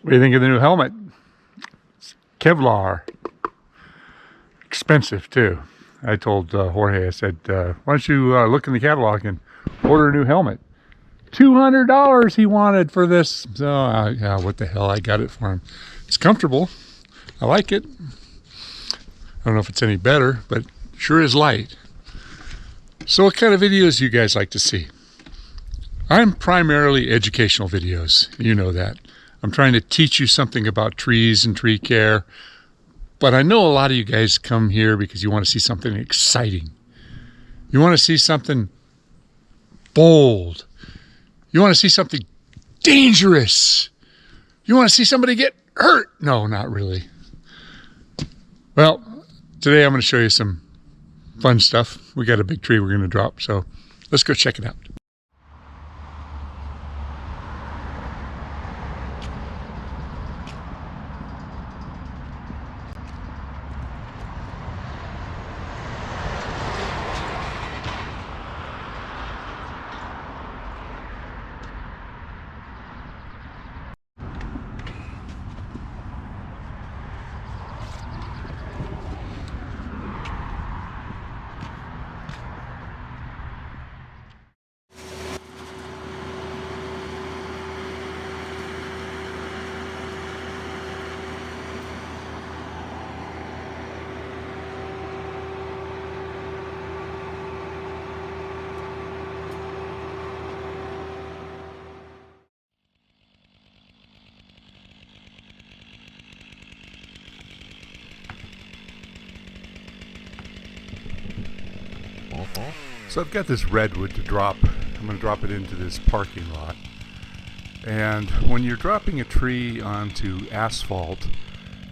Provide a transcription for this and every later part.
What do you think of the new helmet? It's Kevlar. Expensive too. I told Jorge, I said, why don't you look in the catalog and order a new helmet? $200 he wanted for this. So, yeah, what the hell, I got it for him. It's comfortable. I like it. I don't know if it's any better, but sure is light. So what kind of videos do you guys like to see? I'm primarily educational videos. You know that. I'm trying to teach you something about trees and tree care. But I know a lot of you guys come here because you want to see something exciting. You want to see something bold. You want to see something dangerous. You want to see somebody get hurt. No, not really. Well, today I'm going to show you some fun stuff. We got a big tree we're going to drop, so let's go check it out. So I've got this redwood to drop. I'm going to drop it into this parking lot. And when you're dropping a tree onto asphalt,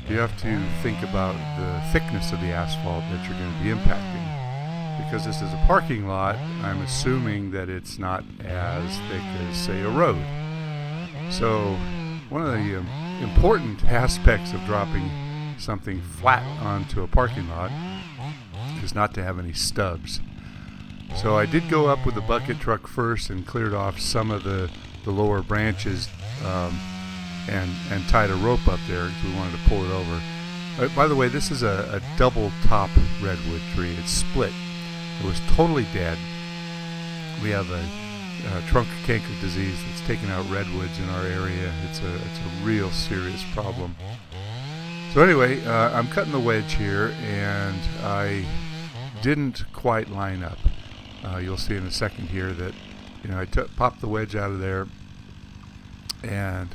you have to think about the thickness of the asphalt that you're going to be impacting. Because this is a parking lot, I'm assuming that it's not as thick as, say, a road. So one of the important aspects of dropping something flat onto a parking lot is not to have any stubs. So I did go up with the bucket truck first and cleared off some of the lower branches and tied a rope up there because we wanted to pull it over. By the way, this is a double top redwood tree. It's split. It was totally dead. We have a trunk canker disease that's taken out redwoods in our area. It's a real serious problem. So anyway, I'm cutting the wedge here, and I didn't quite line up. You'll see in a second here that I popped the wedge out of there, and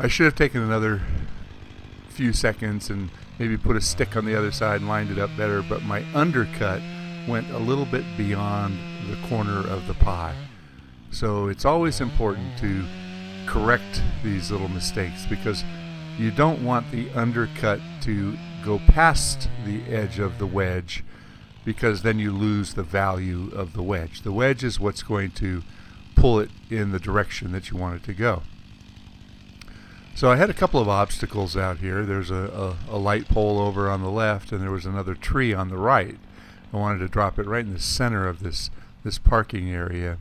I should have taken another few seconds and maybe put a stick on the other side and lined it up better, but my undercut went a little bit beyond the corner of the pie. So it's always important to correct these little mistakes because you don't want the undercut to go past the edge of the wedge, because then you lose the value of the wedge. The wedge is what's going to pull it in the direction that you want it to go. So I had a couple of obstacles out here. There's a light pole over on the left, and there was another tree on the right. I wanted to drop it right in the center of this parking area.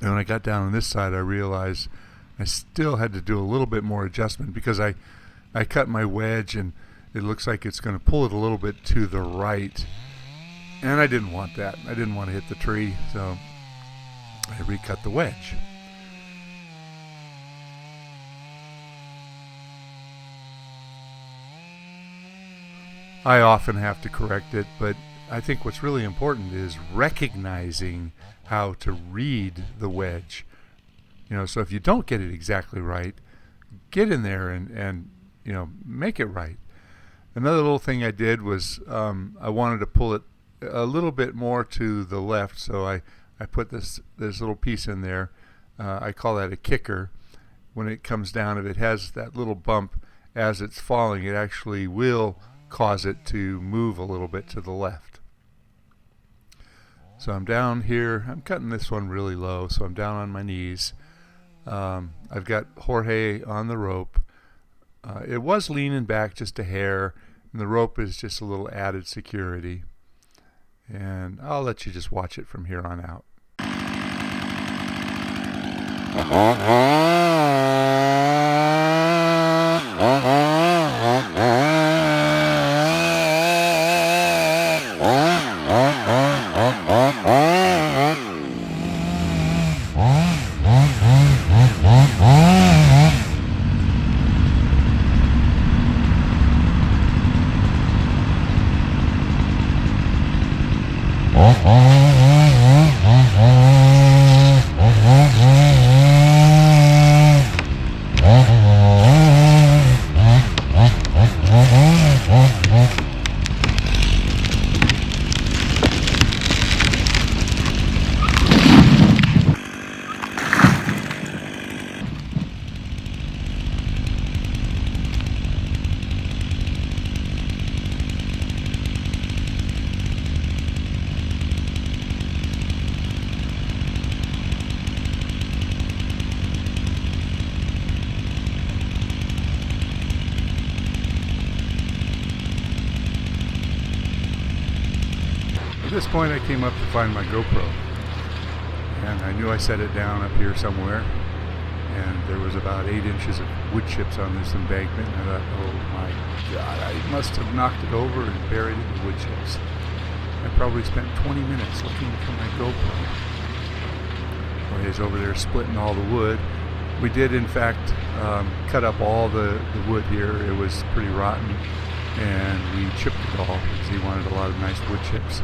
And when I got down on this side, I realized I still had to do a little bit more adjustment because I cut my wedge and it looks like it's going to pull it a little bit to the right, and I didn't want that. I didn't want to hit the tree, so I recut the wedge. I often have to correct it, but I think what's really important is recognizing how to read the wedge. So if you don't get it exactly right, get in there and make it right. Another little thing I did was I wanted to pull it a little bit more to the left, so I put this little piece in there. I call that a kicker. When it comes down, if it has that little bump as it's falling, it actually will cause it to move a little bit to the left. So I'm down here. I'm cutting this one really low, so I'm down on my knees. I've got Jorge on the rope. It was leaning back just a hair, and the rope is just a little added security. And I'll let you just watch it from here on out. At this point I came up to find my GoPro, and I knew I set it down up here somewhere, and there was about 8 inches of wood chips on this embankment, and I thought, oh my god, I must have knocked it over and buried it in wood chips. I probably spent 20 minutes looking for my GoPro. Well, he's over there splitting all the wood. We did in fact cut up all the wood here. It was pretty rotten, and we chipped it all because he wanted a lot of nice wood chips.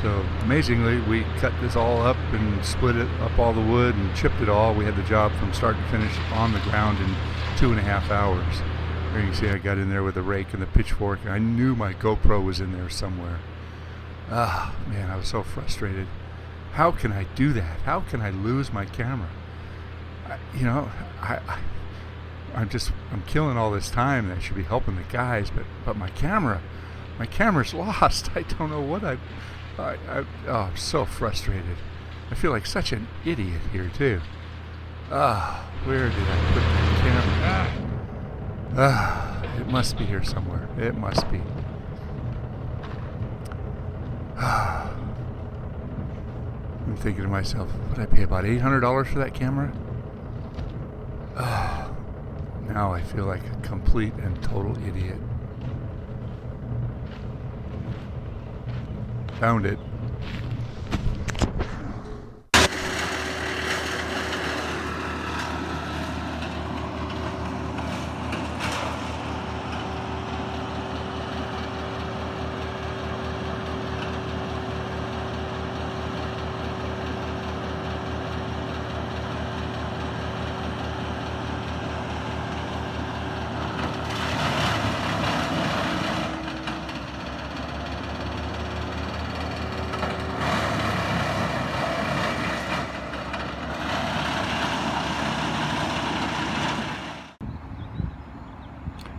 So amazingly, we cut this all up and split it up, all the wood, and chipped it all. We had the job from start to finish on the ground in 2.5 hours. Here you can see I got in there with the rake and the pitchfork, and I knew my GoPro was in there somewhere. Ah, man, I was so frustrated. How can I do that? How can I lose my camera? I'm killing all this time, and I should be helping the guys, but my camera's lost. I don't know what I'm so frustrated. I feel like such an idiot here too. Where did I put that camera? It must be here somewhere. It must be. I'm thinking to myself, would I pay about $800 for that camera? Now I feel like a complete and total idiot. Found it.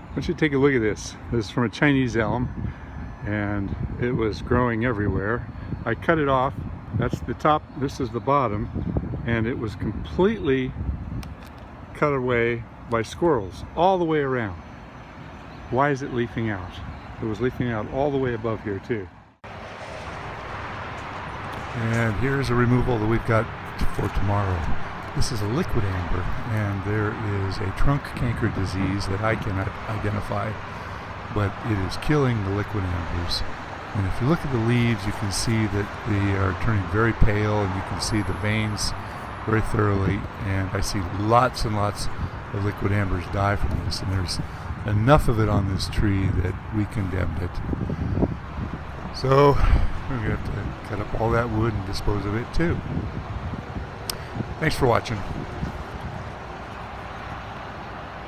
I want you to take a look at this. This is from a Chinese elm, and it was growing everywhere. I cut it off. That's the top, this is the bottom, and it was completely cut away by squirrels all the way around. Why is it leafing out? It was leafing out all the way above here too. And here's a removal that we've got for tomorrow. This is a liquid amber, and there is a trunk canker disease that I cannot identify, but it is killing the liquid ambers. And if you look at the leaves, you can see that they are turning very pale, and you can see the veins very thoroughly, and I see lots and lots of liquid ambers die from this, and there's enough of it on this tree that we condemned it. So we're going to have to cut up all that wood and dispose of it too. Thanks for watching.